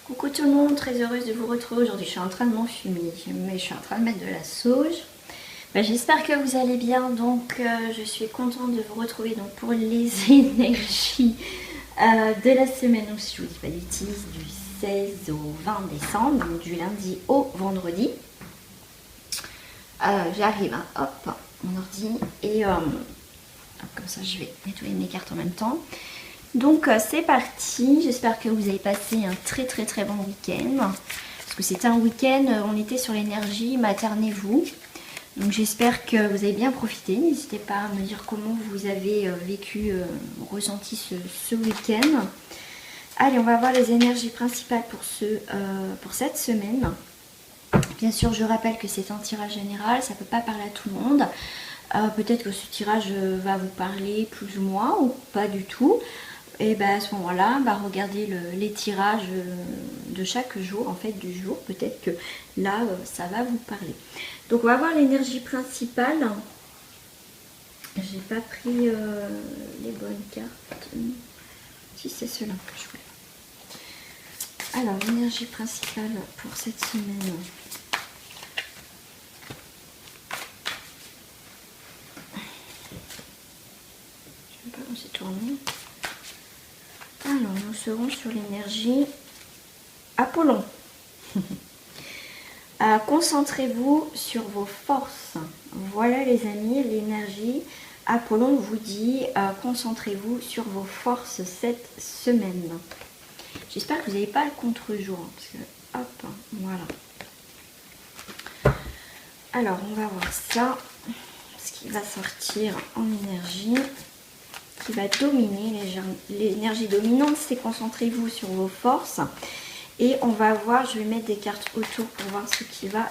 Coucou tout le monde, très heureuse de vous retrouver aujourd'hui. Je suis en train de m'enfumer, mais je suis en train de mettre de la sauge. J'espère que vous allez bien. Donc je suis contente de vous retrouver donc, pour les énergies de la semaine, donc, si je vous dis pas de bêtises, du 16 au 20 décembre, donc du lundi au vendredi. J'arrive, hein, hop, mon ordi, et comme ça je vais nettoyer mes cartes en même temps. Donc c'est parti, j'espère que vous avez passé un très bon week-end. Parce que c'était un week-end, on était sur l'énergie maternez-vous. Donc j'espère que vous avez bien profité. N'hésitez pas à me dire comment vous avez vécu, ressenti ce week-end. Allez, on va voir les énergies principales pour cette semaine. Bien sûr, je rappelle que c'est un tirage général, ça ne peut pas parler à tout le monde. Peut-être que ce tirage va vous parler plus ou moins ou pas du tout. Et à ce moment-là, regardez les tirages de chaque jour, en fait du jour. Peut-être que là, ça va vous parler. Donc on va voir l'énergie principale. J'ai pas pris les bonnes cartes. Si c'est cela que je voulais. Alors l'énergie principale pour cette semaine. Je ne sais pas comment c'est tourné. Alors, nous serons sur l'énergie Apollon. Concentrez-vous sur vos forces. Voilà les amis, l'énergie Apollon vous dit concentrez-vous sur vos forces cette semaine. J'espère que vous n'avez pas le contre-jour. Parce que, hop, voilà. Alors, on va voir ça. Ce qui va sortir en énergie. Qui va dominer, l'énergie dominante, c'est concentrez-vous sur vos forces. Et on va voir, je vais mettre des cartes autour pour voir ce qui va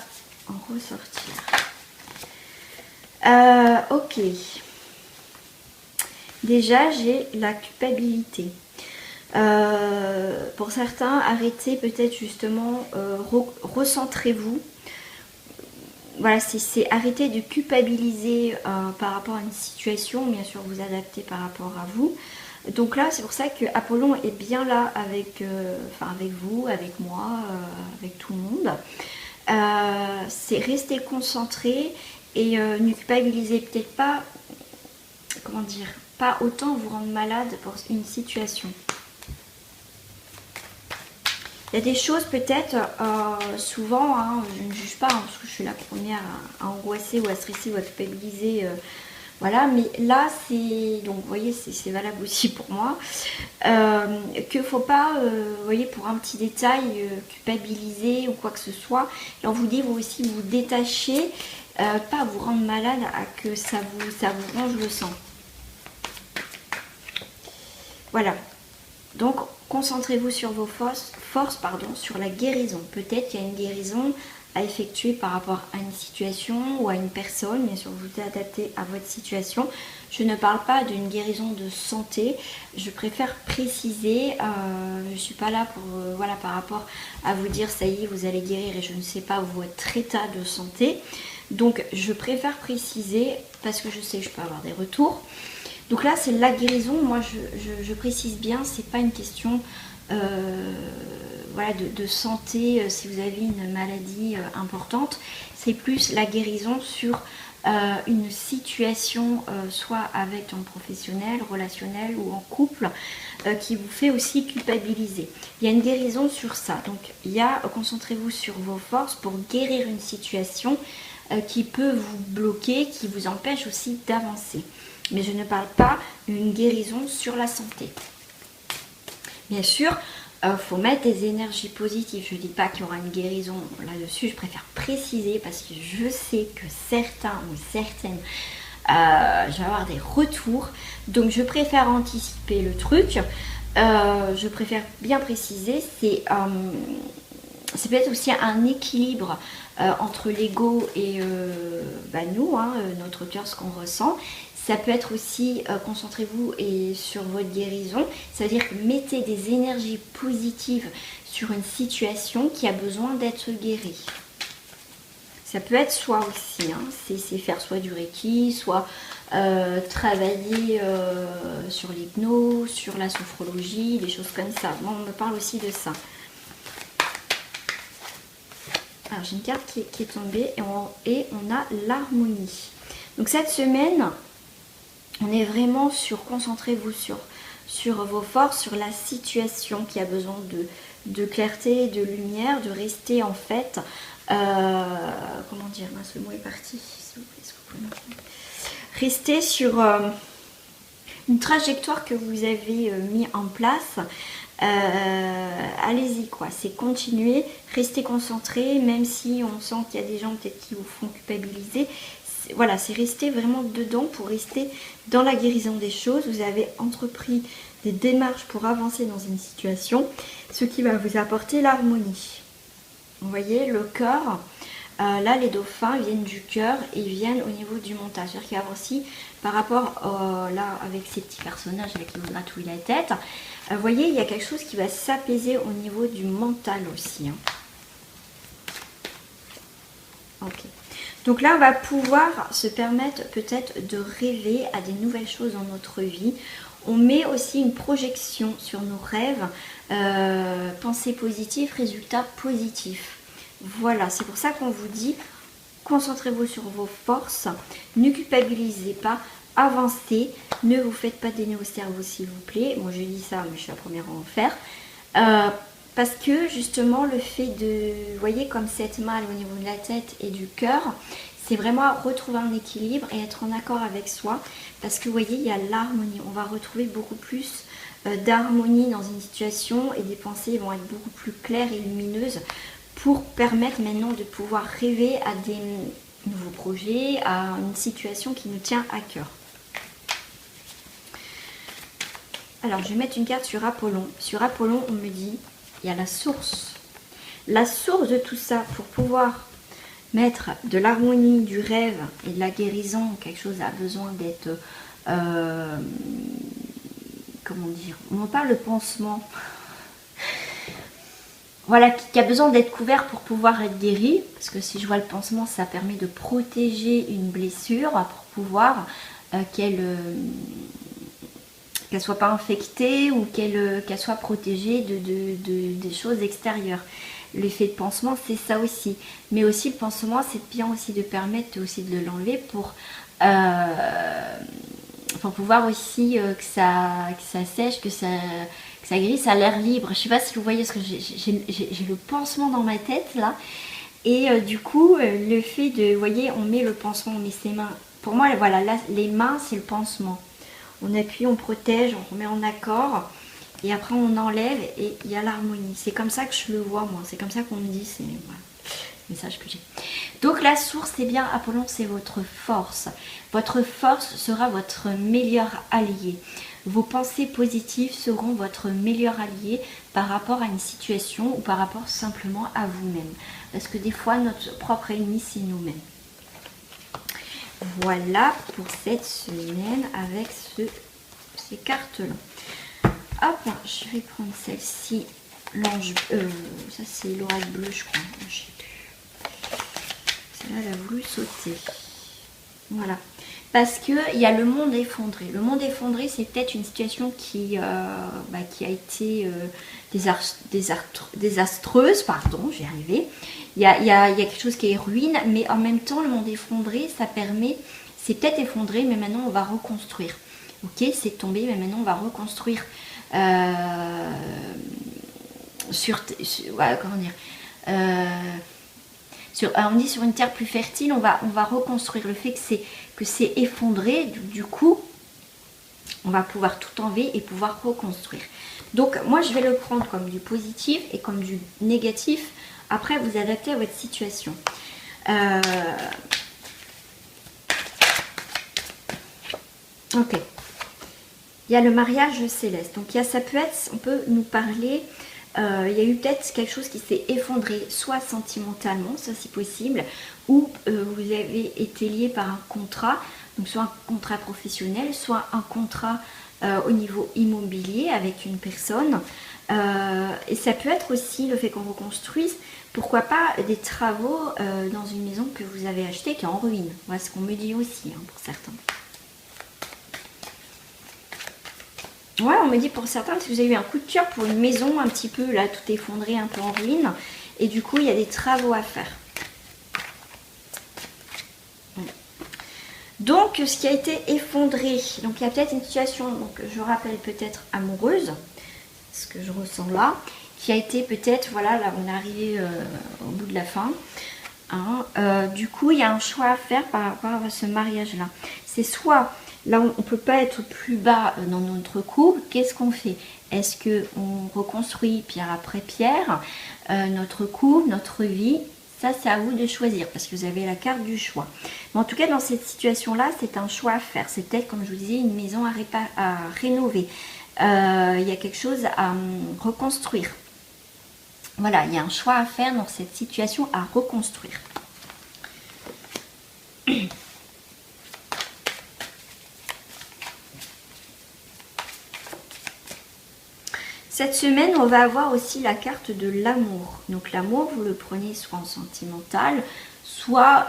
en ressortir. Ok. Déjà, j'ai la culpabilité. Pour certains, arrêtez peut-être justement, recentrez-vous. Voilà, c'est arrêter de culpabiliser par rapport à une situation, bien sûr vous adaptez par rapport à vous. Donc là, c'est pour ça que Apollon est bien là avec vous, avec moi, avec tout le monde. C'est rester concentré et ne culpabiliser peut-être pas, comment dire, pas autant vous rendre malade pour une situation. Il y a des choses peut-être, souvent, hein, je ne juge pas, hein, parce que je suis la première à angoisser ou à stresser ou à culpabiliser, voilà, mais là, c'est, donc vous voyez, c'est valable aussi pour moi, qu'il ne faut pas, vous voyez, pour un petit détail, culpabiliser ou quoi que ce soit. Alors vous dites, vous aussi, vous détacher, pas vous rendre malade à que ça vous ronge le sang. Voilà. Donc, concentrez-vous sur vos forces, sur la guérison. Peut-être qu'il y a une guérison à effectuer par rapport à une situation ou à une personne. Bien sûr, vous adaptez à votre situation. Je ne parle pas d'une guérison de santé. Je préfère préciser. Je ne suis pas là pour, voilà, par rapport à vous dire, ça y est, vous allez guérir et je ne sais pas votre état de santé. Donc, je préfère préciser parce que je sais que je peux avoir des retours. Donc là, c'est la guérison. Moi, je précise bien, c'est pas une question voilà, de santé si vous avez une maladie importante. C'est plus la guérison sur une situation, soit avec un professionnel, relationnel ou en couple, qui vous fait aussi culpabiliser. Il y a une guérison sur ça. Donc, il y a, concentrez-vous sur vos forces pour guérir une situation qui peut vous bloquer, qui vous empêche aussi d'avancer. Mais je ne parle pas d'une guérison sur la santé. Bien sûr, faut mettre des énergies positives. Je ne dis pas qu'il y aura une guérison là-dessus. Je préfère préciser parce que je sais que certains ou certaines, je vais avoir des retours. Donc, je préfère anticiper le truc. Je préfère bien préciser. C'est peut-être aussi un équilibre entre l'ego et nous, hein, notre cœur, ce qu'on ressent. Ça peut être aussi, concentrez-vous sur votre guérison. Ça veut dire que mettez des énergies positives sur une situation qui a besoin d'être guérie. Ça peut être soit aussi, hein, c'est faire soit du Reiki, soit travailler sur l'hypnose, sur la sophrologie, des choses comme ça. Moi, on me parle aussi de ça. Alors j'ai une carte qui est tombée et on a l'harmonie. Donc cette semaine, on est vraiment sur, concentrez-vous sur vos forces, sur la situation qui a besoin de clarté, de lumière, de rester en fait, comment dire, mince, le mot est parti, s'il vous plaît, est-ce que vous pouvez m'entendre ? Rester sur une trajectoire que vous avez mis en place. Allez-y quoi, c'est continuer, rester concentré, même si on sent qu'il y a des gens peut-être qui vous font culpabiliser. Voilà, c'est rester vraiment dedans pour rester dans la guérison des choses. Vous avez entrepris des démarches pour avancer dans une situation, ce qui va vous apporter l'harmonie. Vous voyez, le cœur, là les dauphins viennent du cœur et viennent au niveau du mental. C'est-à-dire qu'il y a aussi, par rapport là avec ces petits personnages avec qui vous gratouillez la tête, vous voyez, il y a quelque chose qui va s'apaiser au niveau du mental aussi. Hein. Ok. Donc là, on va pouvoir se permettre peut-être de rêver à des nouvelles choses dans notre vie. On met aussi une projection sur nos rêves, pensée positive, résultat positif. Voilà, c'est pour ça qu'on vous dit, concentrez-vous sur vos forces, ne culpabilisez pas, avancez, ne vous faites pas des nœuds au cerveau s'il vous plaît. Bon, je dis ça, mais je suis la première à en faire. Parce que justement, le fait de, vous voyez, comme cette malle au niveau de la tête et du cœur, c'est vraiment retrouver un équilibre et être en accord avec soi. Parce que vous voyez, il y a l'harmonie. On va retrouver beaucoup plus d'harmonie dans une situation et des pensées vont être beaucoup plus claires et lumineuses pour permettre maintenant de pouvoir rêver à des nouveaux projets, à une situation qui nous tient à cœur. Alors, je vais mettre une carte sur Apollon. Sur Apollon, on me dit, il y a la source. La source de tout ça, pour pouvoir mettre de l'harmonie, du rêve et de la guérison, quelque chose a besoin d'être, comment dire, on parle de pansement. Voilà, qui a besoin d'être couvert pour pouvoir être guéri. Parce que si je vois le pansement, ça permet de protéger une blessure pour pouvoir qu'elle soit pas infectée ou qu'elle soit protégée des choses extérieures. L'effet de pansement, c'est ça aussi. Mais aussi, le pansement, c'est bien aussi de permettre aussi de l'enlever pour pouvoir aussi que ça sèche, que ça guérisse à l'air libre. Je sais pas si vous voyez, parce que j'ai le pansement dans ma tête, là. Et du coup, le fait de, vous voyez, on met le pansement, on met ses mains. Pour moi, voilà, là, les mains, c'est le pansement. On appuie, on protège, on remet en accord. Et après, on enlève et il y a l'harmonie. C'est comme ça que je le vois, moi. C'est comme ça qu'on me dit. C'est voilà, le message que j'ai. Donc, la source, c'est bien, Apollon, c'est votre force. Votre force sera votre meilleur allié. Vos pensées positives seront votre meilleur allié par rapport à une situation ou par rapport simplement à vous-même. Parce que des fois, notre propre ennemi, c'est nous-mêmes. Voilà pour cette semaine avec ces cartes-là. Hop, je vais prendre celle-ci, l'ange, ça c'est l'oracle bleu je crois, je sais plus. Celle-là elle a voulu sauter. Voilà, parce qu'il y a le monde effondré. Le monde effondré, c'est peut-être une situation qui a été désastreuse, pardon, j'y arrivais. Il y a quelque chose qui est ruine, mais en même temps, le monde effondré, ça permet, c'est peut-être effondré, mais maintenant on va reconstruire. Ok, c'est tombé, mais maintenant on va reconstruire. Comment dire, on dit sur une terre plus fertile, on va reconstruire. Le fait que c'est effondré, du coup on va pouvoir tout enlever et pouvoir reconstruire. Donc moi je vais le prendre comme du positif et comme du négatif. Après vous adaptez à votre situation. Ok. Il y a le mariage céleste. Donc ça peut être, on peut nous parler, il y a eu peut-être quelque chose qui s'est effondré, soit sentimentalement, ça c'est possible, ou vous avez été lié par un contrat, donc soit un contrat professionnel, soit un contrat au niveau immobilier avec une personne. Et ça peut être aussi le fait qu'on reconstruise, pourquoi pas des travaux dans une maison que vous avez achetée qui est en ruine. Voilà ce qu'on me dit aussi hein, pour certains. Ouais, on me dit pour certains que vous avez eu un coup de cœur pour une maison un petit peu là, tout effondré, un peu en ruine. Et du coup, il y a des travaux à faire. Donc, ce qui a été effondré, donc il y a peut-être une situation, donc je rappelle peut-être amoureuse, ce que je ressens là, qui a été peut-être, voilà, là on est arrivé au bout de la fin. Hein, du coup, il y a un choix à faire par rapport à ce mariage-là. C'est soit, là on ne peut pas être plus bas dans notre couple, qu'est-ce qu'on fait? Est-ce qu'on reconstruit pierre après pierre notre couple, notre vie? Ça, c'est à vous de choisir parce que vous avez la carte du choix. Mais en tout cas, dans cette situation-là, c'est un choix à faire. C'est peut-être, comme je vous disais, une maison à rénover. Il y a quelque chose à reconstruire. Voilà, il y a un choix à faire dans cette situation à reconstruire. Cette semaine, on va avoir aussi la carte de l'amour. Donc l'amour, vous le prenez soit en sentimental, soit,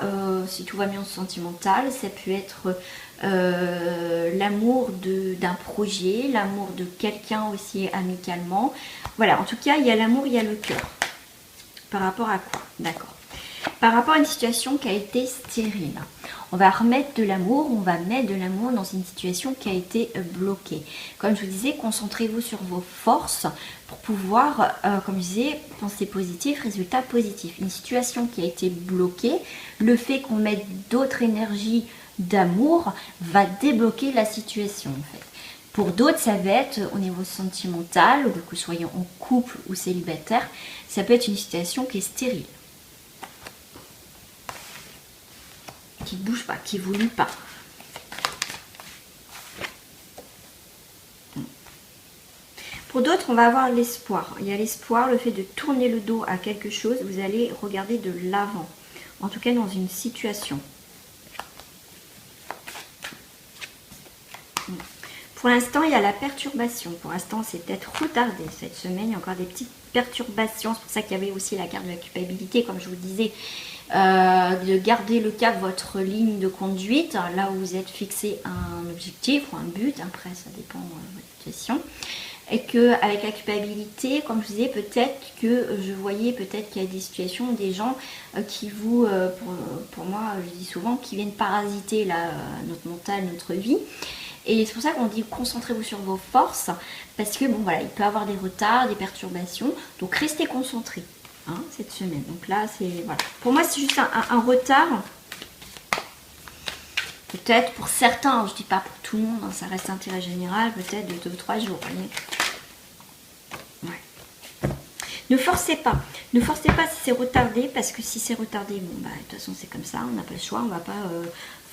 si tout va bien en sentimental, ça peut être l'amour d'un projet, l'amour de quelqu'un aussi amicalement. Voilà, en tout cas, il y a l'amour, il y a le cœur. Par rapport à quoi? D'accord. Par rapport à une situation qui a été stérile. On va remettre de l'amour, on va mettre de l'amour dans une situation qui a été bloquée. Comme je vous disais, concentrez-vous sur vos forces pour pouvoir, comme je disais, penser positif, résultat positif. Une situation qui a été bloquée, le fait qu'on mette d'autres énergies d'amour va débloquer la situation en fait. Pour d'autres, ça va être au niveau sentimental, ou que vous soyez en couple ou célibataire, ça peut être une situation qui est stérile. Qui ne bouge pas, qui ne vous lie pas. Pour d'autres, on va avoir l'espoir. Il y a l'espoir, le fait de tourner le dos à quelque chose, vous allez regarder de l'avant. En tout cas, dans une situation. Pour l'instant, il y a la perturbation. Pour l'instant, c'est peut-être retardé cette semaine. Il y a encore des petites perturbations. C'est pour ça qu'il y avait aussi la carte de la culpabilité, comme je vous disais. De garder le cap, votre ligne de conduite, là où vous êtes fixé un objectif ou un but, après ça dépend de votre situation, et que avec la culpabilité, comme je disais, peut-être que je voyais peut-être qu'il y a des situations, des gens qui vous, pour moi je dis souvent, qui viennent parasiter notre mental, notre vie. Et c'est pour ça qu'on dit concentrez-vous sur vos forces, parce que bon voilà, il peut y avoir des retards, des perturbations, donc restez concentrés. Cette semaine. Donc là, c'est voilà. Pour moi, c'est juste un retard. Peut-être pour certains, je dis pas pour tout le monde, ça reste intérêt général, peut-être de 2 ou 3 jours. Voyez. Ouais. Ne forcez pas. Ne forcez pas si c'est retardé, parce que si c'est retardé, bon bah de toute façon c'est comme ça, on n'a pas le choix, on va pas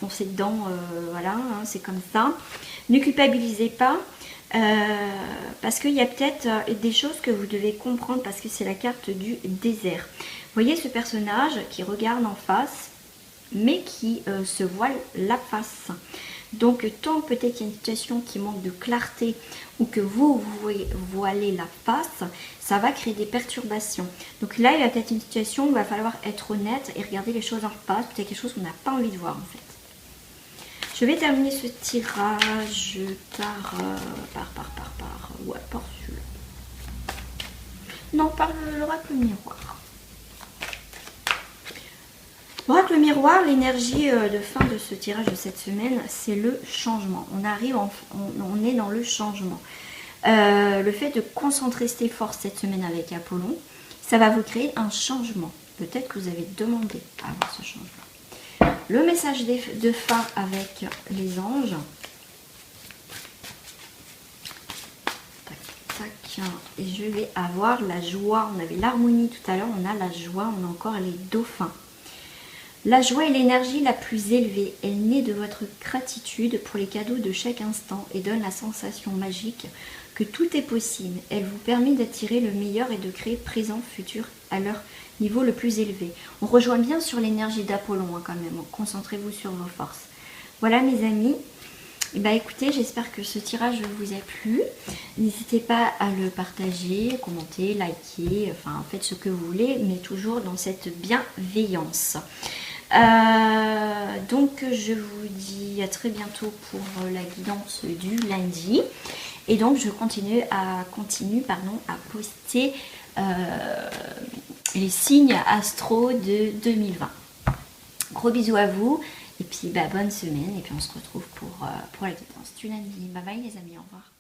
foncer dedans, voilà, c'est comme ça. Ne culpabilisez pas. Parce qu'il y a peut-être des choses que vous devez comprendre parce que c'est la carte du désert. Vous voyez ce personnage qui regarde en face mais qui se voile la face. Donc tant peut-être qu'il y a une situation qui manque de clarté ou que vous voilez la face, ça va créer des perturbations. Donc là il y a peut-être une situation où il va falloir être honnête et regarder les choses en face, peut-être quelque chose qu'on n'a pas envie de voir en fait. Je vais terminer ce tirage par celui-là. Non, par l'oracle miroir. L'oracle miroir, l'énergie de fin de ce tirage de cette semaine, c'est le changement. On est dans le changement. Le fait de concentrer ses forces cette semaine avec Apollon, ça va vous créer un changement. Peut-être que vous avez demandé à avoir ce changement. Le message de fin avec les anges. Tac, tac. Et je vais avoir la joie. On avait l'harmonie tout à l'heure. On a la joie. On a encore les dauphins. La joie est l'énergie la plus élevée. Elle naît de votre gratitude pour les cadeaux de chaque instant et donne la sensation magique que tout est possible. Elle vous permet d'attirer le meilleur et de créer présent, futur à leur niveau le plus élevé. On rejoint bien sur l'énergie d'Apollon quand même. Concentrez-vous sur vos forces. Voilà mes amis. Et bah écoutez, j'espère que ce tirage vous a plu. N'hésitez pas à le partager, commenter, liker, enfin faites ce que vous voulez, mais toujours dans cette bienveillance. Donc je vous dis à très bientôt pour la guidance du lundi. Et donc je continue à poster les signes astro de 2020. Gros bisous à vous Et puis bonne semaine et puis on se retrouve pour la guidance du lundi. Bye bye les amis, au revoir.